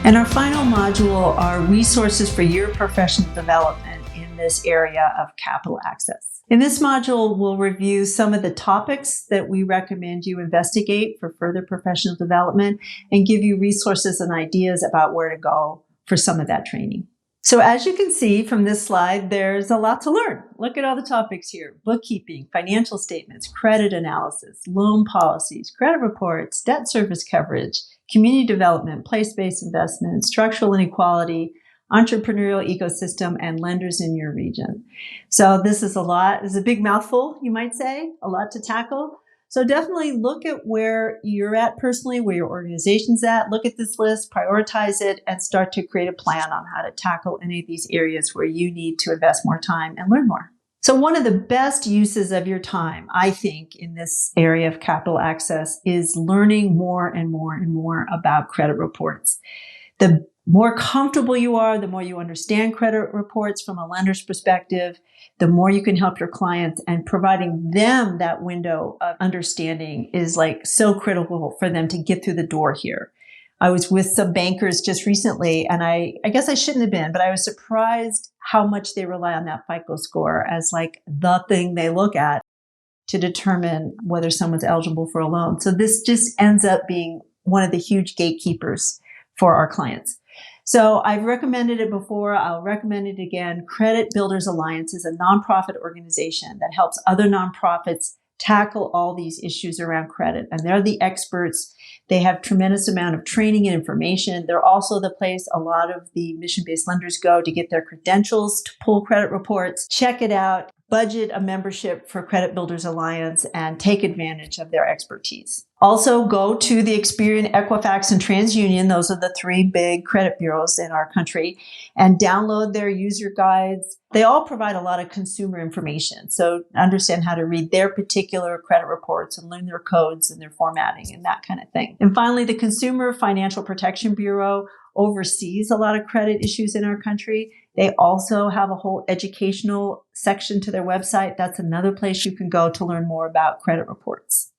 And our final module are resources for your professional development in this area of capital access. In this module, we'll review some of the topics that we recommend you investigate for further professional development and give you resources and ideas about where to go for some of that training. So as you can see from this slide, there's a lot to learn. Look at all the topics here: bookkeeping, financial statements, credit analysis, loan policies, credit reports, debt service coverage, community development, place-based investment, structural inequality, entrepreneurial ecosystem, and lenders in your region. So this is a lot. It's a big mouthful, you might say, a lot to tackle. So definitely look at where you're at personally, where your organization's at. Look at this list, prioritize it, and start to create a plan on how to tackle any of these areas where you need to invest more time and learn more. So one of the best uses of your time, I think, in this area of capital access is learning more and more and more about credit reports. The more comfortable you are, the more you understand credit reports from a lender's perspective, the more you can help your clients, and providing them that window of understanding is like so critical for them to get through the door here. I was with some bankers just recently, and I guess I shouldn't have been, but I was surprised how much they rely on that FICO score as like the thing they look at to determine whether someone's eligible for a loan. So this just ends up being one of the huge gatekeepers for our clients. So I've recommended it before. I'll recommend it again. Credit Builders Alliance is a nonprofit organization that helps other nonprofits tackle all these issues around credit. And they're the experts. They have tremendous amount of training and information. They're also the place a lot of the mission-based lenders go to get their credentials, to pull credit reports. Check it out. Budget a membership for Credit Builders Alliance and take advantage of their expertise. Also, go to the Experian, Equifax, and TransUnion. Those are the three big credit bureaus in our country, and download their user guides. They all provide a lot of consumer information, so understand how to read their particular credit reports and learn their codes and their formatting and that kind of thing. And finally, the Consumer Financial Protection Bureau oversees a lot of credit issues in our country. They also have a whole educational section to their website. That's another place you can go to learn more about credit reports.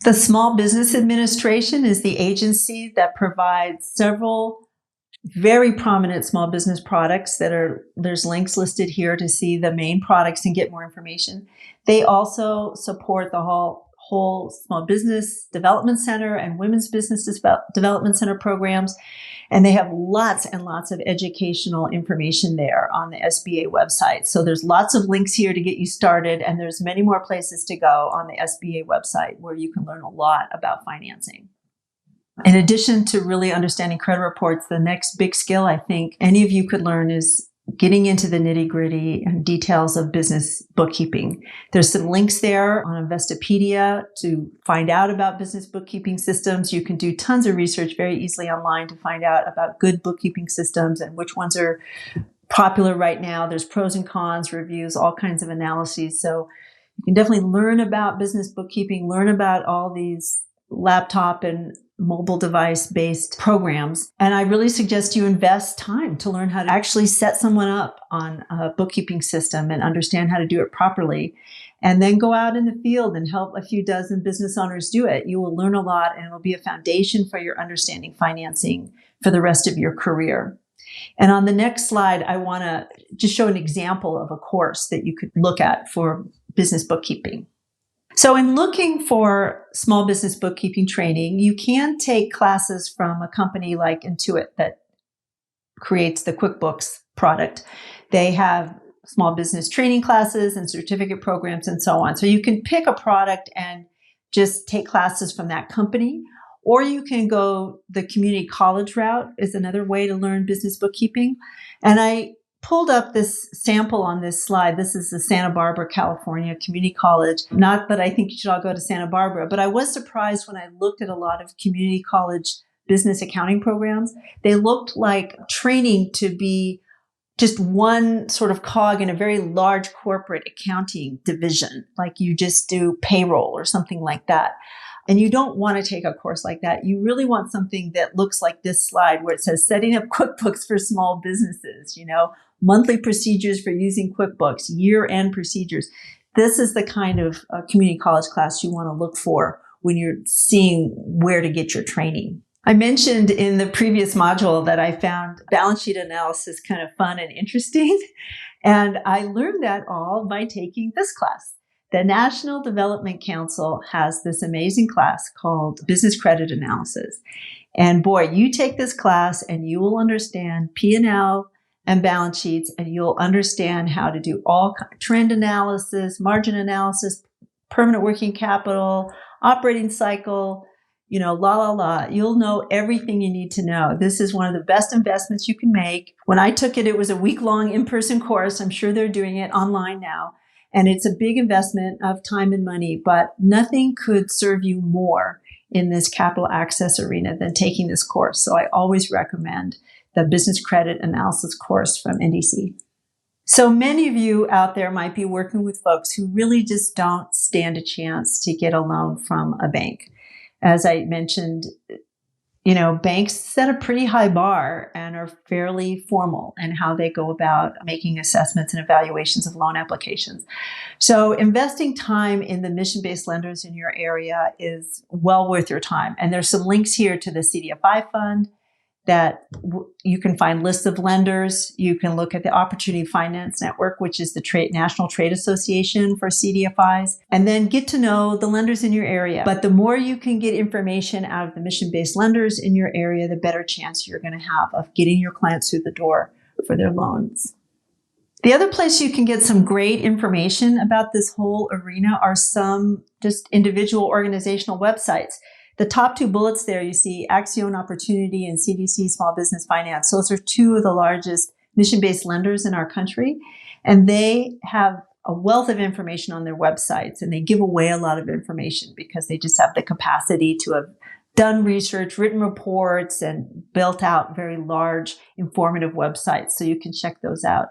The Small Business Administration is the agency that provides several very prominent small business products there's links listed here to see the main products and get more information. They also support the whole Small Business Development Center and Women's Business Development Center programs. And they have lots and lots of educational information there on the SBA website. So there's lots of links here to get you started, and there's many more places to go on the SBA website where you can learn a lot about financing. In addition to really understanding credit reports, the next big skill I think any of you could learn is getting into the nitty-gritty and details of business bookkeeping. There's some links there on Investopedia to find out about business bookkeeping systems. You can do tons of research very easily online to find out about good bookkeeping systems and which ones are popular right now. There's pros and cons, reviews, all kinds of analyses. So you can definitely learn about business bookkeeping, learn about all these laptop and mobile device-based programs. And I really suggest you invest time to learn how to actually set someone up on a bookkeeping system and understand how to do it properly. And then go out in the field and help a few dozen business owners do it. You will learn a lot, and it'll be a foundation for your understanding financing for the rest of your career. And on the next slide, I want to just show an example of a course that you could look at for business bookkeeping. So in looking for small business bookkeeping training, you can take classes from a company like Touted that creates the QuickBooks product. They have small business training classes and certificate programs and so on. So you can pick a product and just take classes from that company, or you can go the community college route is another way to learn business bookkeeping. And I pulled up this sample on this slide. This is the Santa Barbara, California Community College. Not that I think you should all go to Santa Barbara, but I was surprised when I looked at a lot of community college business accounting programs. They looked like training to be just one sort of cog in a very large corporate accounting division, like you just do payroll or something like that. And you don't want to take a course like that. You really want something that looks like this slide where it says setting up QuickBooks for small businesses, monthly procedures for using QuickBooks, year-end procedures. This is the kind of community college class you want to look for when you're seeing where to get your training. I mentioned in the previous module that I found balance sheet analysis kind of fun and interesting. And I learned that all by taking this class. The National Development Council has this amazing class called Business Credit Analysis. And boy, you take this class and you will understand P&L and balance sheets, and you'll understand how to do all trend analysis, margin analysis, permanent working capital, operating cycle, You'll know everything you need to know. This is one of the best investments you can make. When I took it, it was a week-long in-person course. I'm sure they're doing it online now. And it's a big investment of time and money, but nothing could serve you more in this capital access arena than taking this course. So I always recommend the Business Credit Analysis course from NDC. So many of you out there might be working with folks who really just don't stand a chance to get a loan from a bank. As I mentioned, banks set a pretty high bar and are fairly formal in how they go about making assessments and evaluations of loan applications. So investing time in the mission-based lenders in your area is well worth your time. And there's some links here to the CDFI fund that you can find lists of lenders. You can look at the Opportunity Finance Network, which is the National Trade Association for CDFIs, and then get to know the lenders in your area. But the more you can get information out of the mission-based lenders in your area, the better chance you're going to have of getting your clients through the door for their loans. The other place you can get some great information about this whole arena are some just individual organizational websites. The top two bullets there, you see Axion Opportunity and CDC Small Business Finance. Those are two of the largest mission-based lenders in our country. And they have a wealth of information on their websites, and they give away a lot of information because they just have the capacity to have done research, written reports, and built out very large, informative websites. So you can check those out.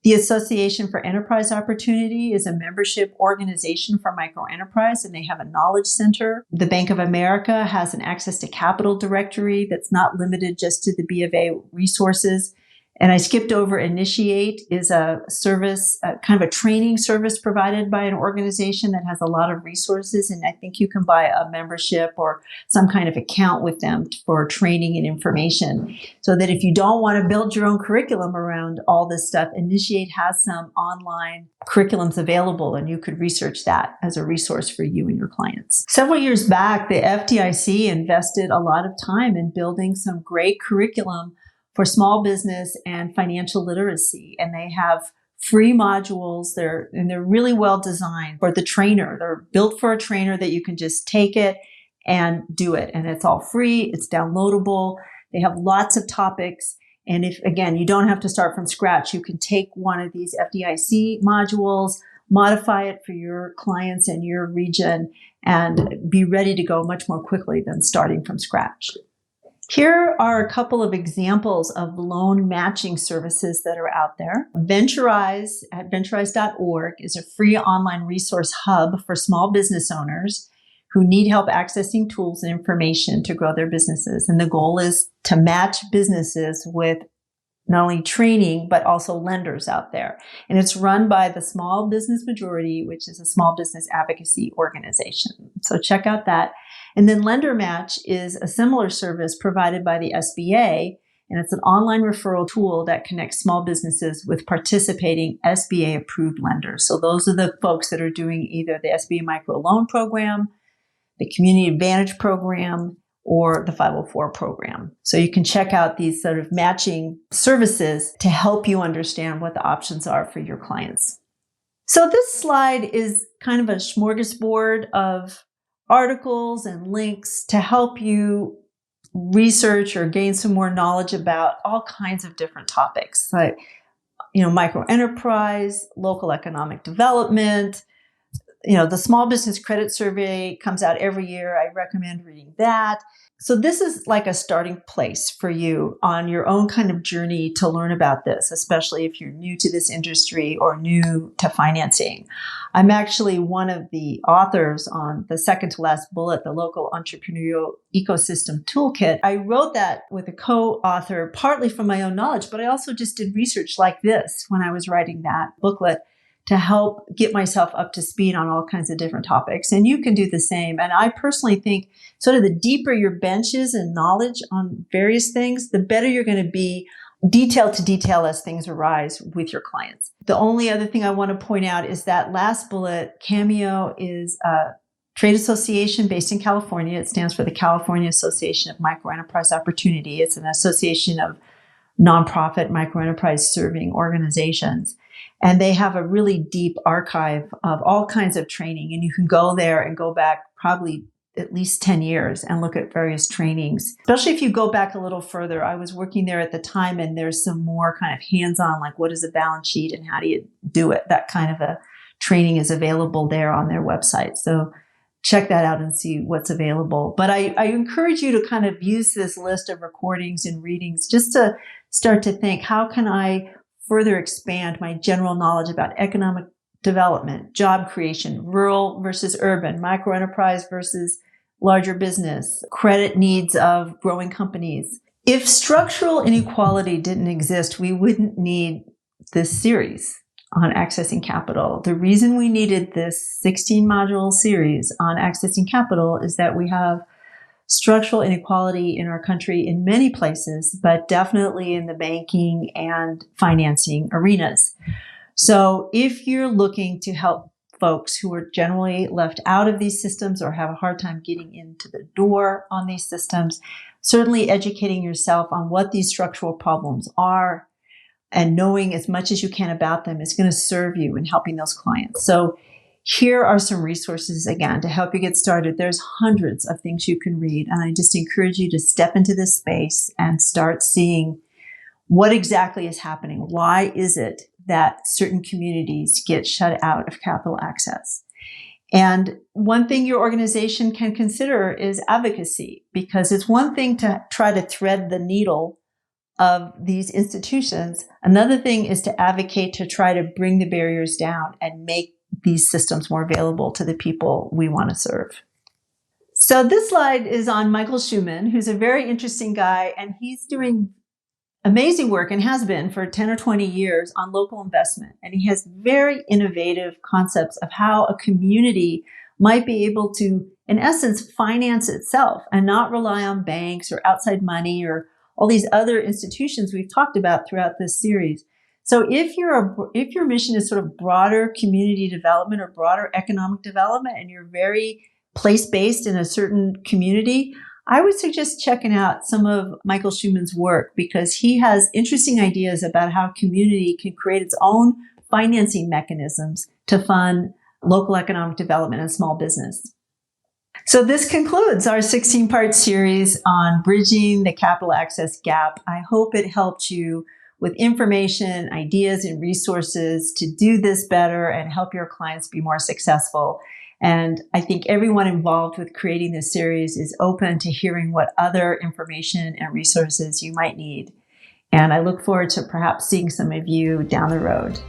The Association for Enterprise Opportunity is a membership organization for microenterprise, and they have a knowledge center. The Bank of America has an access to capital directory that's not limited just to the B of A resources. And I skipped over Initiate is a service, kind of a training service provided by an organization that has a lot of resources. And I think you can buy a membership or some kind of account with them for training and information. So that if you don't want to build your own curriculum around all this stuff, Initiate has some online curriculums available, and you could research that as a resource for you and your clients. Several years back, the FDIC invested a lot of time in building some great curriculum for small business and financial literacy. And they have free modules. They're really well designed for the trainer. They're built for a trainer that you can just take it and do it. And it's all free. It's downloadable. They have lots of topics. And if, again, you don't have to start from scratch, you can take one of these FDIC modules, modify it for your clients and your region, and be ready to go much more quickly than starting from scratch. Here are a couple of examples of loan matching services that are out there. Venturize at venturize.org is a free online resource hub for small business owners who need help accessing tools and information to grow their businesses. And the goal is to match businesses with not only training, but also lenders out there. And it's run by the Small Business Majority, which is a small business advocacy organization. So check out that. And then Lender Match is a similar service provided by the SBA, and it's an online referral tool that connects small businesses with participating SBA-approved lenders. So those are the folks that are doing either the SBA Micro Loan Program, the Community Advantage Program, or the 504 program. So you can check out these sort of matching services to help you understand what the options are for your clients. So this slide is kind of a smorgasbord of articles and links to help you research or gain some more knowledge about all kinds of different topics, like, micro enterprise, local economic development. The Small Business Credit Survey comes out every year. I recommend reading that. So this is like a starting place for you on your own kind of journey to learn about this, especially if you're new to this industry or new to financing. I'm actually one of the authors on the second to last bullet, the Local Entrepreneurial Ecosystem Toolkit. I wrote that with a co-author, partly from my own knowledge, but I also just did research like this when I was writing that booklet to help get myself up to speed on all kinds of different topics. And you can do the same. And I personally think sort of the deeper your bench is in knowledge on various things, the better you're going to be detail to detail as things arise with your clients. The only other thing I want to point out is that last bullet, Cameo is a trade association based in California. It stands for the California Association of Microenterprise Opportunity. It's an association of nonprofit microenterprise serving organizations. And they have a really deep archive of all kinds of training. And you can go there and go back probably at least 10 years and look at various trainings. Especially if you go back a little further. I was working there at the time, and there's some more kind of hands-on, like what is a balance sheet and how do you do it? That kind of a training is available there on their website. So check that out and see what's available. But I encourage you to kind of use this list of recordings and readings just to start to think, how can I further expand my general knowledge about economic development, job creation, rural versus urban, microenterprise versus larger business, credit needs of growing companies. If structural inequality didn't exist, we wouldn't need this series on accessing capital. The reason we needed this 16-module series on accessing capital is that we have structural inequality in our country in many places, but definitely in the banking and financing arenas. So if you're looking to help folks who are generally left out of these systems or have a hard time getting into the door on these systems, certainly educating yourself on what these structural problems are and knowing as much as you can about them is going to serve you in helping those clients. So here are some resources, again, to help you get started. There's hundreds of things you can read, and I just encourage you to step into this space and start seeing what exactly is happening. Why is it that certain communities get shut out of capital access? And one thing your organization can consider is advocacy, because it's one thing to try to thread the needle of these institutions. Another thing is to advocate to try to bring the barriers down and make these systems more available to the people we want to serve. So this slide is on Michael Schumann, who's a very interesting guy, and he's doing amazing work and has been for 10 or 20 years on local investment. And he has very innovative concepts of how a community might be able to, in essence, finance itself and not rely on banks or outside money or all these other institutions we've talked about throughout this series. So if your mission is sort of broader community development or broader economic development, and you're very place-based in a certain community, I would suggest checking out some of Michael Schumann's work, because he has interesting ideas about how community can create its own financing mechanisms to fund local economic development and small business. So this concludes our 16-part series on bridging the capital access gap. I hope it helped you with information, ideas, and resources to do this better and help your clients be more successful. And I think everyone involved with creating this series is open to hearing what other information and resources you might need. And I look forward to perhaps seeing some of you down the road.